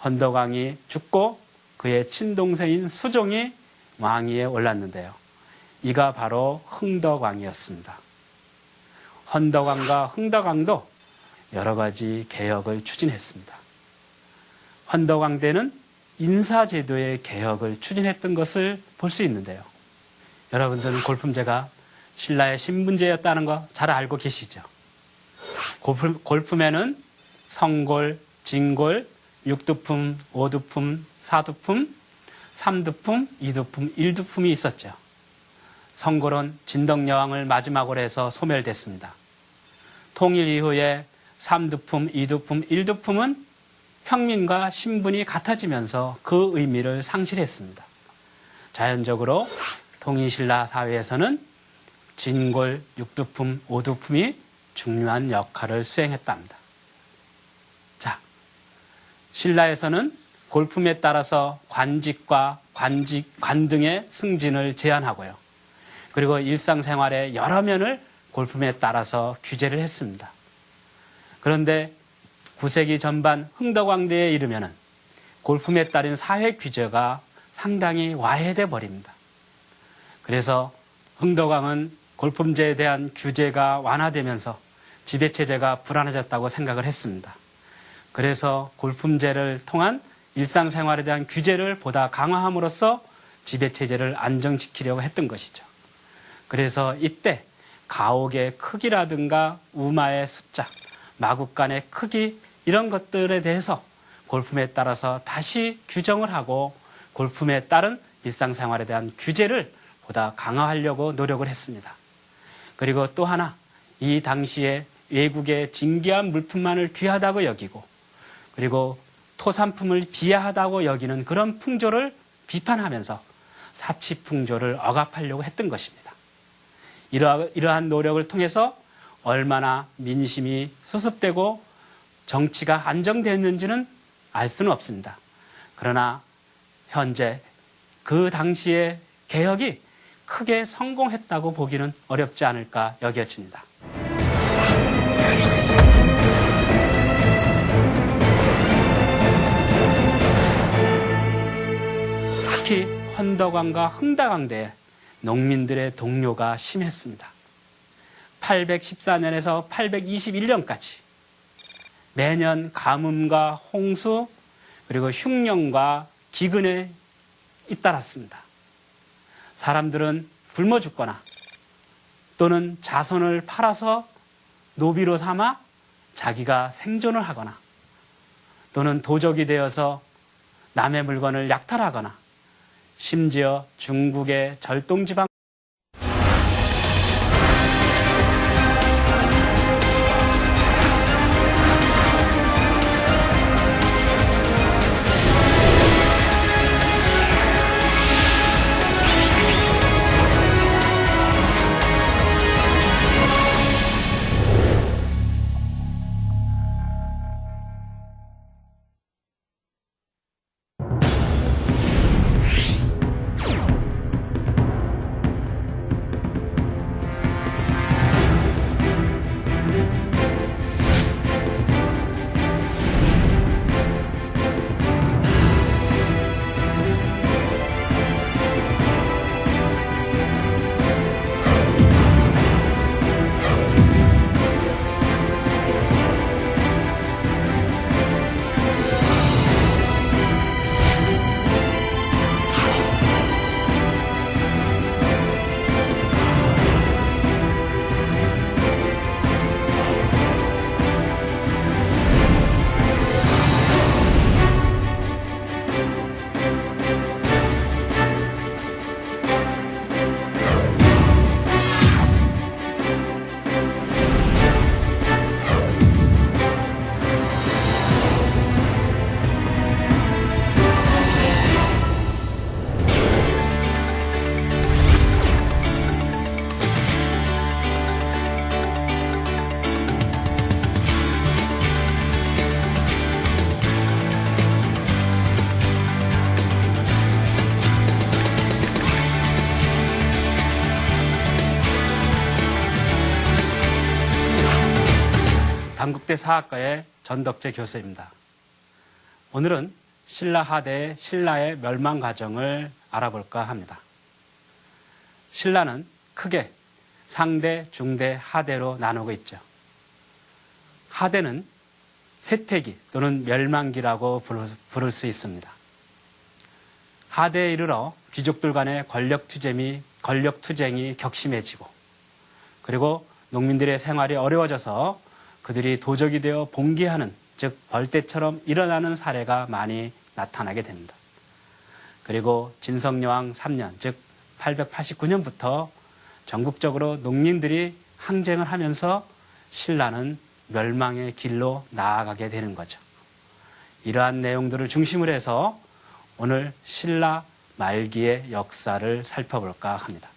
헌덕왕이 죽고 그의 친동생인 수종이 왕위에 올랐는데요. 이가 바로 흥덕왕이었습니다. 헌덕왕과 흥덕왕도 여러 가지 개혁을 추진했습니다. 헌덕왕 때는 인사제도의 개혁을 추진했던 것을 볼 수 있는데요. 여러분들은 골품제가 신라의 신분제였다는 거 잘 알고 계시죠? 골품에는 성골, 진골, 육두품, 오두품, 사두품, 삼두품, 이두품, 일두품이 있었죠. 성골은 진덕여왕을 마지막으로 해서 소멸됐습니다. 통일 이후에 삼두품, 이두품, 일두품은 평민과 신분이 같아지면서 그 의미를 상실했습니다. 자연적으로 통일신라 사회에서는 진골, 육두품, 오두품이 중요한 역할을 수행했답니다. 자, 신라에서는 골품에 따라서 관직과 관등의 승진을 제한하고요. 그리고 일상생활의 여러 면을 골품에 따라서 규제를 했습니다. 그런데 9세기 전반 흥덕왕대에 이르면은 골품에 따른 사회 규제가 상당히 와해돼 버립니다. 그래서 흥덕왕은 골품제에 대한 규제가 완화되면서 지배체제가 불안해졌다고 생각을 했습니다. 그래서 골품제를 통한 일상생활에 대한 규제를 보다 강화함으로써 지배체제를 안정시키려고 했던 것이죠. 그래서 이때 가옥의 크기라든가 우마의 숫자, 마국간의 크기 이런 것들에 대해서 골품에 따라서 다시 규정을 하고 골품에 따른 일상생활에 대한 규제를 보다 강화하려고 노력을 했습니다. 그리고 또 하나, 이 당시에 외국의 진귀한 물품만을 귀하다고 여기고 그리고 토산품을 비하하다고 여기는 그런 풍조를 비판하면서 사치풍조를 억압하려고 했던 것입니다. 이러한 노력을 통해서 얼마나 민심이 수습되고 정치가 안정되었는지는 알 수는 없습니다. 그러나 현재 그 당시의 개혁이 크게 성공했다고 보기는 어렵지 않을까 여겨집니다. 특히 헌덕왕과 흥덕왕대에 농민들의 동요가 심했습니다. 814년에서 821년까지 매년 가뭄과 홍수 그리고 흉년과 기근에 잇따랐습니다. 사람들은 굶어 죽거나 또는 자손을 팔아서 노비로 삼아 자기가 생존을 하거나 또는 도적이 되어서 남의 물건을 약탈하거나 심지어 중국의 절동지방 단국대 사학과의 전덕재 교수입니다. 오늘은 신라 하대의 신라의 멸망 과정을 알아볼까 합니다. 신라는 크게 상대, 중대, 하대로 나누고 있죠. 하대는 쇠퇴기 또는 멸망기라고 부를 수 있습니다. 하대에 이르러 귀족들 간의 권력 투쟁이 격심해지고, 그리고 농민들의 생활이 어려워져서 그들이 도적이 되어 봉기하는, 즉 벌떼처럼 일어나는 사례가 많이 나타나게 됩니다. 그리고 진성여왕 3년, 즉 889년부터 전국적으로 농민들이 항쟁을 하면서 신라는 멸망의 길로 나아가게 되는 거죠. 이러한 내용들을 중심으로 해서 오늘 신라 말기의 역사를 살펴볼까 합니다.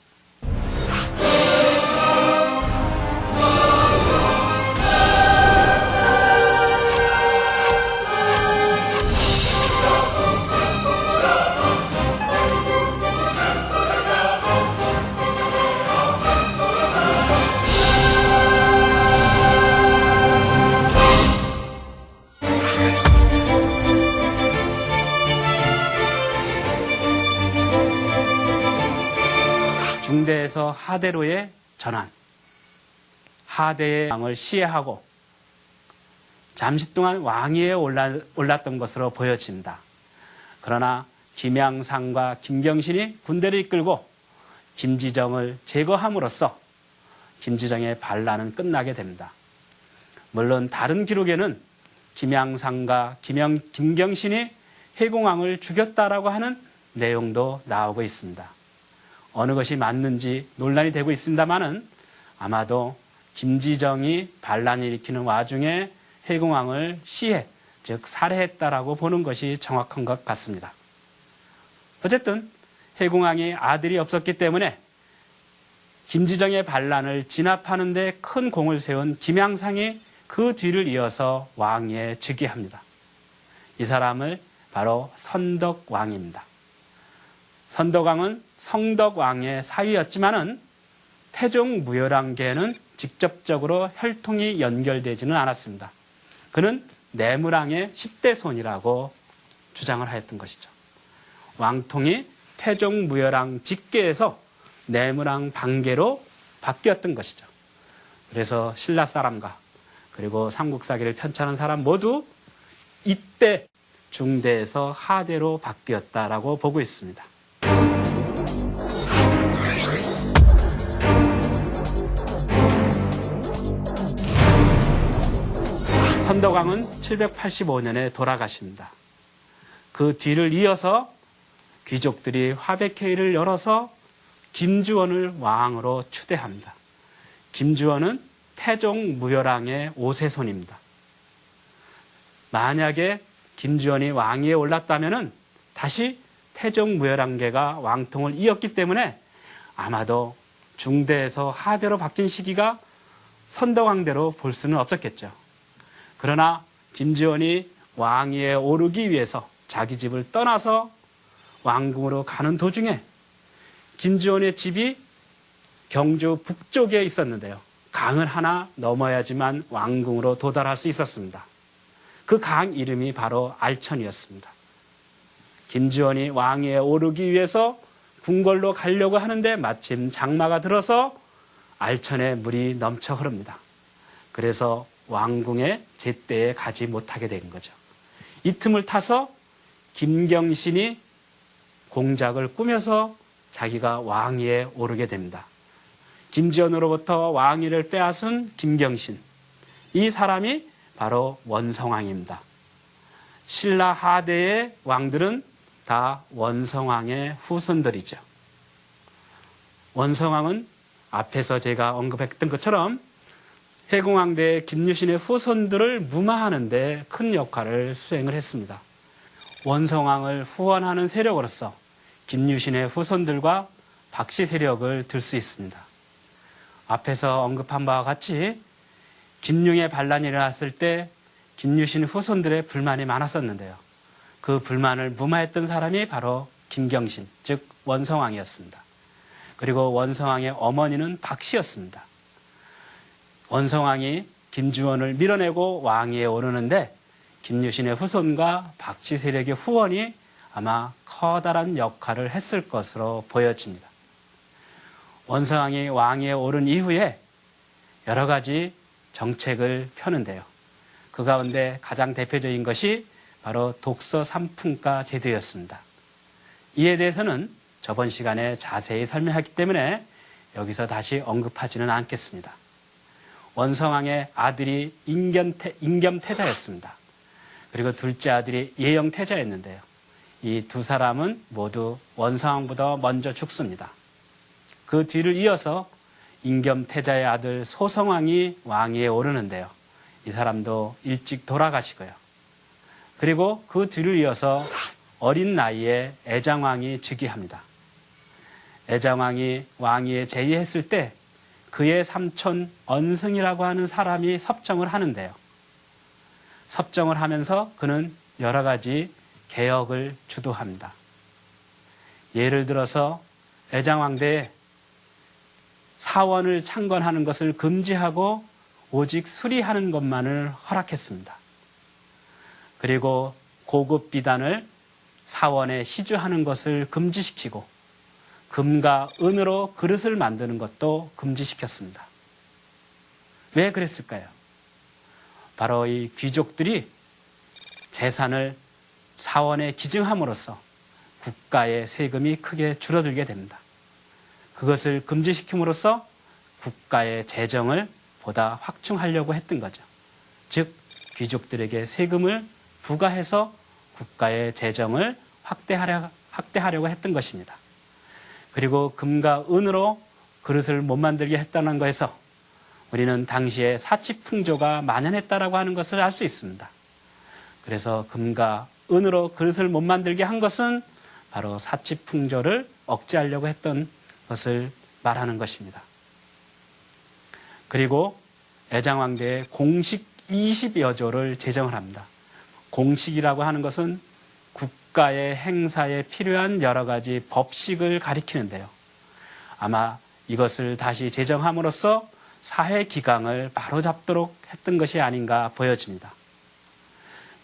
중대에서 하대로의 전환, 하대의 왕을 시해하고 잠시 동안 왕위에 올랐던 것으로 보여집니다. 그러나 김양상과 김경신이 군대를 이끌고 김지정을 제거함으로써 김지정의 반란은 끝나게 됩니다. 물론 다른 기록에는 김양상과 김경신이 해공왕을 죽였다라고 하는 내용도 나오고 있습니다. 어느 것이 맞는지 논란이 되고 있습니다만은 아마도 김지정이 반란을 일으키는 와중에 해공왕을 시해, 즉 살해했다라고 보는 것이 정확한 것 같습니다. 어쨌든 해공왕이 아들이 없었기 때문에 김지정의 반란을 진압하는 데 큰 공을 세운 김양상이 그 뒤를 이어서 왕위에 즉위합니다. 이 사람을 바로 선덕왕입니다. 선덕왕은 성덕왕의 사위였지만은 태종무열왕계에는 직접적으로 혈통이 연결되지는 않았습니다. 그는 내무랑의 10대 손이라고 주장을 하였던 것이죠. 왕통이 태종무열왕 직계에서 내무랑 반계로 바뀌었던 것이죠. 그래서 신라 사람과 그리고 삼국사기를 편찬한 사람 모두 이때 중대에서 하대로 바뀌었다라고 보고 있습니다. 선덕왕은 785년에 돌아가십니다. 그 뒤를 이어서 귀족들이 화백회의를 열어서 김주원을 왕으로 추대합니다. 김주원은 태종무열왕의 5세손입니다. 만약에 김주원이 왕위에 올랐다면 다시 태종무열왕계가 왕통을 이었기 때문에 아마도 중대에서 하대로 바뀐 시기가 선덕왕대로 볼 수는 없었겠죠. 그러나 김지원이 왕위에 오르기 위해서 자기 집을 떠나서 왕궁으로 가는 도중에 김지원의 집이 경주 북쪽에 있었는데요. 강을 하나 넘어야지만 왕궁으로 도달할 수 있었습니다. 그 강 이름이 바로 알천이었습니다. 김지원이 왕위에 오르기 위해서 궁궐로 가려고 하는데 마침 장마가 들어서 알천에 물이 넘쳐 흐릅니다. 그래서 왕궁에 제때에 가지 못하게 된 거죠. 이 틈을 타서 김경신이 공작을 꾸며서 자기가 왕위에 오르게 됩니다. 김지원으로부터 왕위를 빼앗은 김경신, 이 사람이 바로 원성왕입니다. 신라 하대의 왕들은 다 원성왕의 후손들이죠. 원성왕은 앞에서 제가 언급했던 것처럼 해공왕대 김유신의 후손들을 무마하는 데 큰 역할을 수행을 했습니다. 원성왕을 후원하는 세력으로서 김유신의 후손들과 박씨 세력을 들 수 있습니다. 앞에서 언급한 바와 같이 김융의 반란이 일어났을 때 김유신 후손들의 불만이 많았었는데요. 그 불만을 무마했던 사람이 바로 김경신, 즉 원성왕이었습니다. 그리고 원성왕의 어머니는 박씨였습니다. 원성왕이 김주원을 밀어내고 왕위에 오르는데 김유신의 후손과 박씨 세력의 후원이 아마 커다란 역할을 했을 것으로 보여집니다. 원성왕이 왕위에 오른 이후에 여러 가지 정책을 펴는데요. 그 가운데 가장 대표적인 것이 바로 독서 3품가 제도였습니다. 이에 대해서는 저번 시간에 자세히 설명했기 때문에 여기서 다시 언급하지는 않겠습니다. 원성왕의 아들이 인겸태자였습니다. 그리고 둘째 아들이 예영태자였는데요. 이 두 사람은 모두 원성왕보다 먼저 죽습니다. 그 뒤를 이어서 인겸태자의 아들 소성왕이 왕위에 오르는데요. 이 사람도 일찍 돌아가시고요. 그리고 그 뒤를 이어서 어린 나이에 애장왕이 즉위합니다. 애장왕이 왕위에 재위했을 때 그의 삼촌 언승이라고 하는 사람이 섭정을 하는데요. 섭정을 하면서 그는 여러 가지 개혁을 주도합니다. 예를 들어서 애장왕대에 사원을 창건하는 것을 금지하고 오직 수리하는 것만을 허락했습니다. 그리고 고급 비단을 사원에 시주하는 것을 금지시키고 금과 은으로 그릇을 만드는 것도 금지시켰습니다. 왜 그랬을까요? 바로 이 귀족들이 재산을 사원에 기증함으로써 국가의 세금이 크게 줄어들게 됩니다. 그것을 금지시킴으로써 국가의 재정을 보다 확충하려고 했던 거죠. 즉 귀족들에게 세금을 부과해서 국가의 재정을 확대하려고 했던 것입니다. 그리고 금과 은으로 그릇을 못 만들게 했다는 것에서 우리는 당시에 사치풍조가 만연했다라고 하는 것을 알 수 있습니다. 그래서 금과 은으로 그릇을 못 만들게 한 것은 바로 사치풍조를 억제하려고 했던 것을 말하는 것입니다. 그리고 애장왕대에 공식 20여 조를 제정을 합니다. 공식이라고 하는 것은 국가의 행사에 필요한 여러 가지 법식을 가리키는데요. 아마 이것을 다시 제정함으로써 사회 기강을 바로잡도록 했던 것이 아닌가 보여집니다.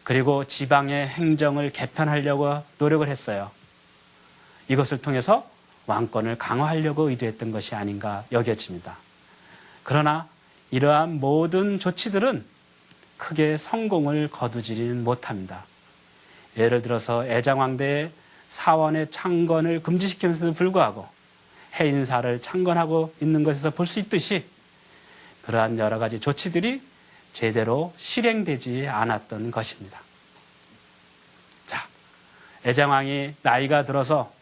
그리고 지방의 행정을 개편하려고 노력을 했어요. 이것을 통해서 왕권을 강화하려고 의도했던 것이 아닌가 여겨집니다. 그러나 이러한 모든 조치들은 크게 성공을 거두지는 못합니다. 예를 들어서 애장왕대의 사원의 창건을 금지시키면서도 불구하고 해인사를 창건하고 있는 것에서 볼 수 있듯이 그러한 여러 가지 조치들이 제대로 실행되지 않았던 것입니다. 자, 애장왕이 나이가 들어서